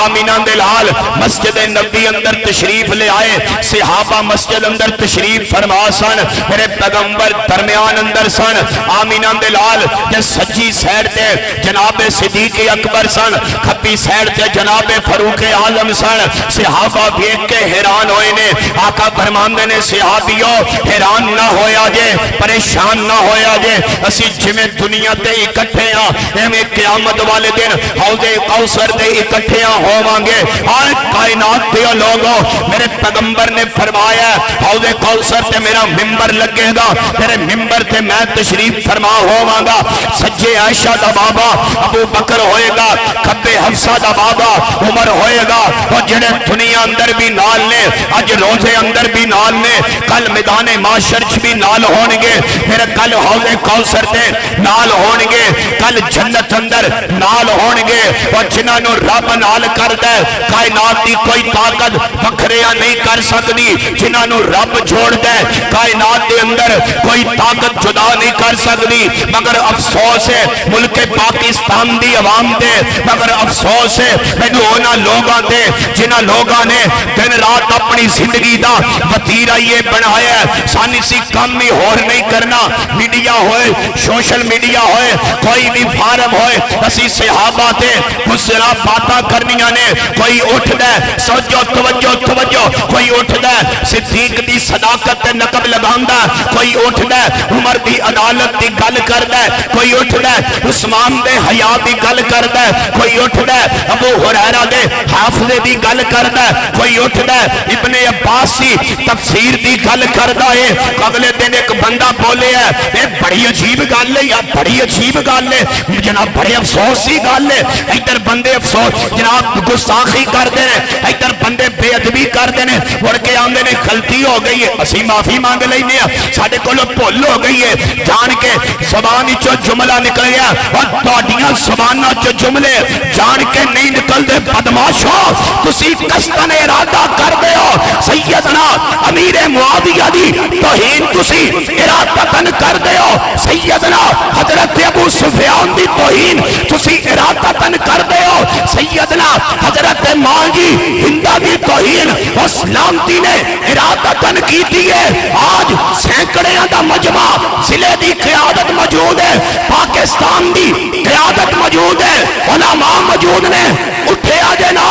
آمینہ دلال مسجد نبی اندر تشریف لے آئے. صحابہ مسجد اندر تشریف فرما سن, میرے پیغمبر درمیان اندر سن. آمینہ دلال جے سجی سیڑ تے جناب صدیق اکبر سن, کھپی سیڑ تے جناب فاروق اعظم سن. صحابہ دیکھ کے حیران ہوئے نے. آقا فرماندے نے صحابیوں حیران نہ ہویا جے, پریشان نہ ہویا جے, اسی جمیں دنیا تے اکٹھے ہاں ایویں قیامت والے دن حوض کوثر تے اکٹھے ہوواں گے. آج کائنات دے لوگوں میرے پیغمبر نے فرمایا حوض کوثر تے میرا منبر لگے گا, میرے منبر تے میں تشریف فرما ہوواں گا. سجے عائشہ دا بابا ابو بکر ہوئے گا, کھبے حفصہ دا بابا عمر ہوئے گا. اور جڑے دنیا اندر بھی نال نے, اج روزے اندر بھی نال نے, کل میدان معاشر بھی نال ہونگے, میرے کل حوض کوثر تے نال ہونگے, کل جنت اندر نال ہونگے. اور جنہاں نو رب نال کردا ہے کائنات دی کوئی طاقت وکھریا نہیں کر سکتی. جنہاں نو رب جوڑدا ہے کائنات دے اندر کوئی طاقت جدا نہیں کر سکتی. مگر افسوس ہے ملک پاکستان دی عوام دے, مگر افسوس ہے مینوں انہاں لوگاں دے جنہاں لوگاں نے دن رات اپنی زندگی دا وتیرہ یہ بنایا ہے. سانی سی کام ہی ہور نہیں کرنا, میڈیا ہوئے سوشل میڈیا ہوئے کوئی بھی فارم ہوئے, اسی صحابہ تے گزرا باتاں کرنیاں نے. کوئی اٹھ دے سوچو توجہ توجہ, کوئی اٹھ دے صدیق دی صداقت تے نقب لگاندا, کوئی اٹھ دے عمر دی عدالت دی گل کردا, کوئی اٹھ دے عثمان دے حیا دی گل کردا, کوئی اٹھ دے ابو ہریرہ دے حافظ دی گل کردا, کوئی اٹھدا ابن عباس دی تفسیر دی گل کردا ہے. اگلے دن ایک بندہ بولے ہے اے بڑی عجیب گل ہے, یا بڑی عجیب گل ہے جناب, بڑے افسوس دی گل ہے. ادھر بندے افسوس جناب گستاخی کردے نے, ادھر بندے بے ادبی کردے نے, مڑ کے آندے نے غلطی ہو گئی ہے اسی معافی مانگ لینے ہیں, ساڈے کولوں بھول ہو گئی ہے, جان کے زبان وچوں جملہ نکل گیا اور تہاڈیاں زباناں چوں جملے جان کے نہیں نکلدے. بدماشو تسی قصدن ارادہ کر دے ہو سیدنا امیر معاویہ دی توہین, تسی ارادتاً کر دے ہو سیدنا حضرت ابو سفیان دی توہین, تسی ارادتاً کر دے ہو سیدنا حضرت ماں جی ہندہ دی توہین, اس لامتی نے ارادتاً کیتی ہے. آج سینکڑیاں دا مجمع ضلع دی قیادت موجود ہے, پاکستان دی قیادت موجود ہے, علماء موجود نے. اٹھے آجے نا,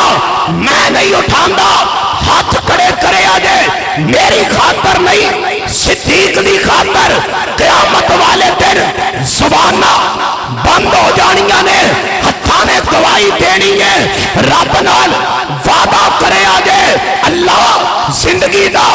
میں نہیں اٹھاندا, ہاتھ کھڑے کرے آجے, میری خاطر نہیں صدیق دی خاطر. قیامت والے دن زبانہ بند ہو جانیاں نے, ہتھاں نے گواہی دینی ہے. رب نال وعدہ کرے آجے, اللہ زندگی دا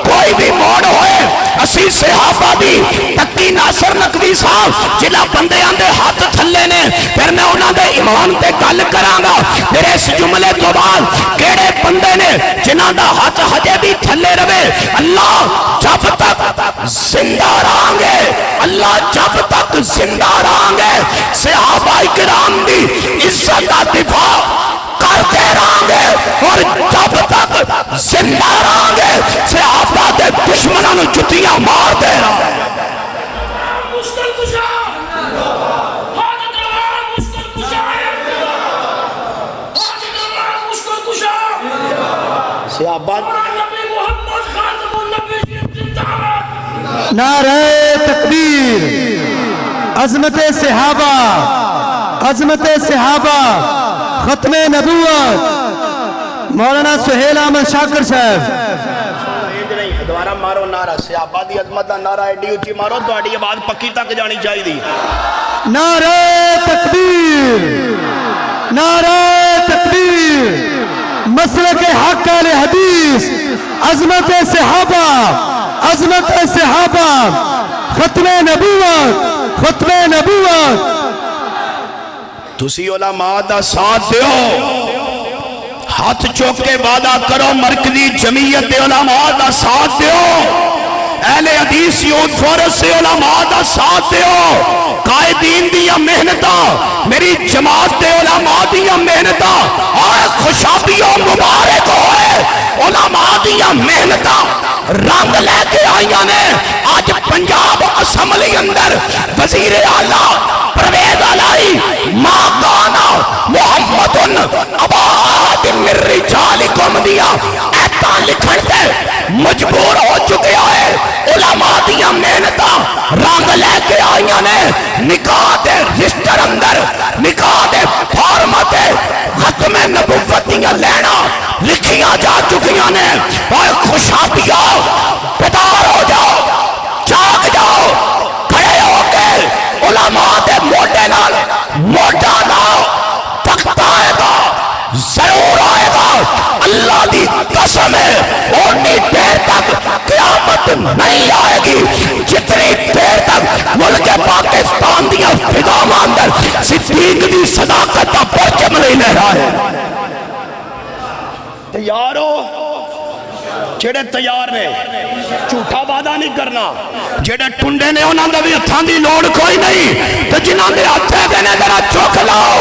کوئی بھی موڑ ہوئے, اسی صحابہ دی تقی ناصر نقوی صاحب جلا بندے آندے ہاتھ تھلے نے, پھر میں انہاں دے ایمان تے گل کرانگا. میرے اس جملے تو بعد کیڑے بندے نے جنہاں دا ہاتھ ہجے بھی تھلے رہے, اللہ جب تک زندہ رہاں گے, اللہ جب تک زندہ رہاں گے صحابہ کرام دی عزت دا دفاع کرتے رہاں گے, اور جب تک زندہ رہاں گے صحابہ دے دشمنوں جتیاں مار دے رہاں گے. صحابہ نعرہ تکبیر، عظمت صحابہ، عظمت صحابہ، ختم نبوت، مولانا سہیل احمد شاکر صاحب۔ دوبارہ مارو نعرہ صحابہ دی عظمت دا نعرہ ایڈی اونچی مارو تہاڈی آواز پکی تک جانی چاہیے۔ نعرہ تکبیر، نعرہ تکبیر، مسلک حق اہل حدیث، عظمت صحابہ، عظمت صحابہ، ختم نبوت، ختم نبوت۔ تسی علماء دا ساتھ دیو، ہاتھ چوک کے وعدہ کرو مرکزی جمعیت علماء دا ساتھ دیو، اہل حدیث یوتھ فورس سے علماء دا ساتھ دیو، قائدین دیا محنتاں، میری جماعت دے علماء دیا محنتاں، اور خوشابیوں مبارک ہوئے علماء دیا محنتاں رنگ لے کے آئیاں نے۔ آج پنجاب اسمبلی اندر وزیر اعلیٰ پرویز علائی ماں کانا محمد عباد من رجالکم دیا ایتا لکھن دے مجبور ہو چکے آئے، علماء دیا محنتاں رنگ لے کے آئیاں نے۔ نکاح دے رجسٹر اندر، نکاح دے فارمت ختم نبوتیاں لینا لکھیاں جا چکیاں نے۔ اور خوشابیاں بیدار ہو جاؤ، جاگ جاؤ، کھڑے ہو کے علماء دے موٹے نال موٹا لاؤ، وقت آئے گا، ضرور آئے گا، اللہ دی قسم ہے، اونی دیر تک قیامت نہیں آئے گی جتنی دیر تک ملک پاکستان دیا فضا اندر صدیق دی صداقت کا پرچم نہیں لہرائے۔ تیار ہو؟ جڑے تیار نے جھوٹا وعدہ نہیں کرنا، جڑے ٹنڈے نے انہاں دے بھی ہتھاں دی لوڑ کوئی نہیں، تے جنہاں دے ہتھے دے نے ذرا چوک لاؤ،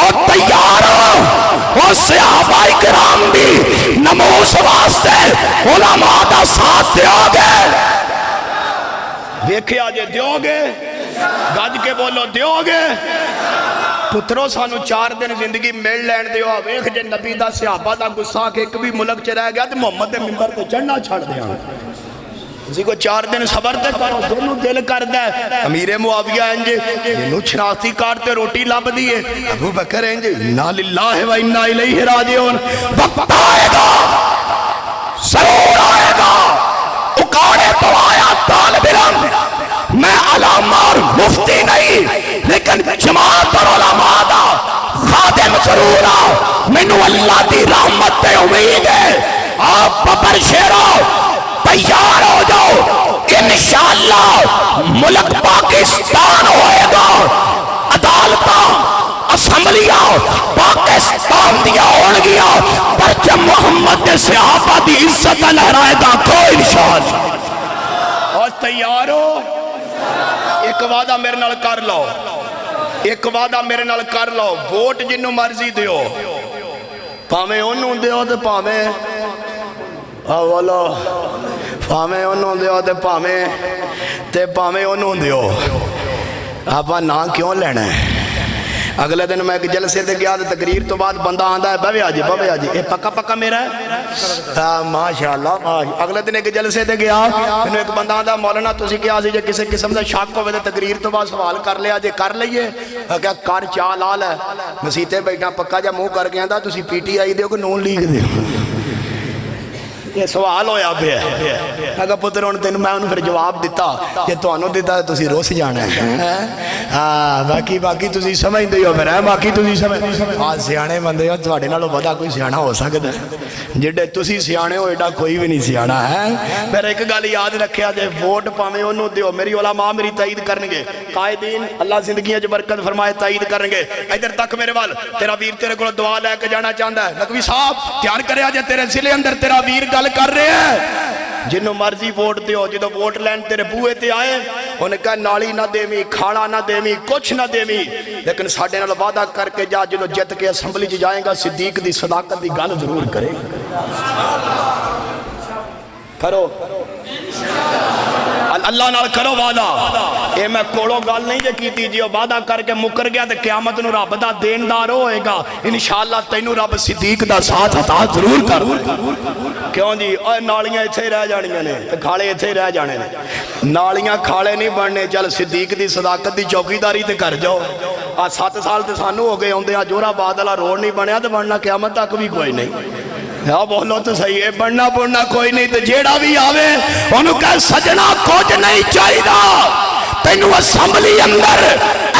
اور تیار ہو، اور صحابہ کرام دی نموس واسطے علماء دا ساتھ دیو گے، دیکھے آجے دیو گے، گج کے بولو دیو گے۔ پترو سانو 4 دن زندگی مل لین دیو، ویکھ جے نبی دا صحابہ دا گسا کے ایک بھی ملک چ رہ گیا تے محمد دے منبر تے چڑھنا چھڑ دیاں۔ اسی کو 4 دن صبر تے کرو، دونوں دل کردا ہے۔ امیر معاویہ انجے اینو شناختی کارڈ تے روٹی لب دیے، ابو بکر انجے انا للہ و انا الیہ راجعون۔ وقت آئے گا، ضرور آئے گا، اکاڑے تو آیا طالب علم، میں علامہ اور مفتی نہیں لیکن جماعت اور علماء دا خادم ضرور آ، مینو اللہ دی رحمت تے امید ہے۔ آپ ببر شیرو تیار ہو جاؤ، انشاءاللہ ملک پاکستان ہوئے گا، عدالتاں اسمبلیاں پاکستان دیا ہون گیا، پرچم محمد دے صحابہ دی عزت لہرائے گا کوئی نشان۔ اور تیار ہو؟ ایک وعدہ میرے نال کر لو، ایک وعدہ میرے نال کر لو، ووٹ جنوں مرضی دیو، پاویں انہوں دیو تے پاویں اولو، پاویں انہوں دیو تے پاویں انہوں دیو، آپا نا کیوں لینا ہے؟ اگلے دن میں ایک جلسے دے گیا تقریر تو بعد بندہ آندہ ہے بھوے آجی اے پکا پکا میرا ہے ماشاءاللہ۔ اگلے دن ایک جلسے دے گیا انہوں ایک بندہ آندہ مولانا تسی کیا سی جے کسی قسم دا شاک کو ویدے تقریر تو بعد سوال کر لیا جے کر لئیے کیا کار چال آل ہے مسیطے بیٹھا پکا جا منہ کر گیا تھا تسی پی ٹی آئی دیو کہ نون لیگ دیو، یہ سوال ہویا بھی ہے۔ اگر پتر انہوں تینوں میں انہوں پھر جواب دیتا کہ تو انہوں دیتا ہے تسی روس جانا ہے، باقی تسی سمجھ دیو پھر ہے، باقی تسی سمجھ آج سیانے بندے ہو تواڈے نالوں وڈا کوئی سیانا ہو سکتا ہے، جڑے تسی سیانے ہو ایڈا کوئی بھی نہیں سیانا ہے۔ پھر ایک گل یاد رکھیا جے ووٹ پاویں انہوں دیو، میری علماء میری تائید کرنگے، قائدین اللہ زندگیاں جو برکت فرمائے تائید کرنگے۔ ادھر تک میرے وال تیرا ویر تیرے کو دعا لے کے جانا چاہتا ہے، نقوی صاحب تیار کرے آجے تیرے ضلع اندر تیرا ویر گل کر رہے ہیں، جنہوں مرضی ووٹ دیو، جدو ووٹ لین تیرے بوئے تے آئے انہیں کہا نالی نہ دیمی، کھاڑا نہ دیمی، کچھ نہ دیمی، لیکن ساڑھے نال وعدہ کر کے جا جدو جت کے اسمبلی جی جائیں گا صدیق دی صداقت دی گل ضرور کرے کرو۔ اللہ نال کرو وعدہ اے میں کوڑو گل نہیں جے کیتی جی وعدہ کر کے مکر گیا تے قیامت نو رب دا دیندار ہوئے گا انشاءاللہ تینوں رب صدیق دا ساتھ عطا ضرور کر کیوں جی اوے نالیاں ایتھے رہ جانیاں نے تے کھالے ایتھے رہ جانے نے نالیاں کھالے نہیں بننے چل صدیق دی صداقت دی چوکیداری تے کر جاؤ 7 سال تے سانو ہو گئے ہوندے جورا باد والا روڈ نہیں بنیا تے بننا قیامت تک بھی کوئی نہیں ہاں بولو تو صحیح ہے بننا بننا کوئی نہیں تے جیڑا بھی آوے انہوں کہہ سجنا کچھ نہیں چاہیدا تینوں اسمبلی اندر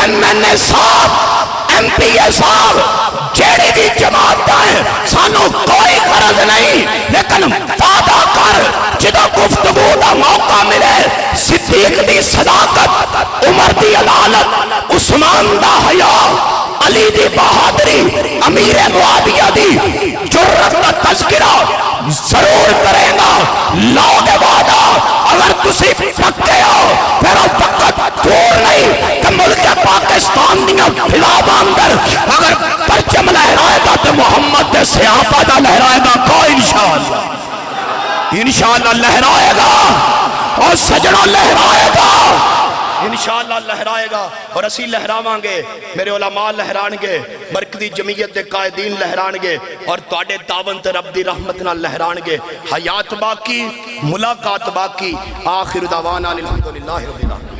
ایم این اے صاحب ایم پی اے صاحب جیڑی بھی جماعت ہے سانو کوئی غرض نہیں لیکن وعدہ کر جدو گفتگو دا موقع ملے صدیق دی صداقت عمر دی عدالت عثمان دا حیا علی دی بہادری امیر معاویہ دی جرت کا تذکرہ ضرور کریں گا لوگ وعدہ اگر تسی پکے ہو پھر وقت دور نہیں کہ ملک پاکستان دیا فلاب اندر اگر پرچم لہرائے گا تو محمد دے صحابہ دا لہرائے گا کوئی انشاءاللہ لہرائے گا اور سجنہ لہرائے گا انشاءاللہ لہرائے گا اور اسی لہراوان گے میرے علماء لہران گے برکتی جمعیت دے قائدین لہران گے اور تواڈے تعاون تے رب دی رحمت نال لہران گے حیات باقی ملاقات باقی آخر دعوانا الحمدللہ رب العالمین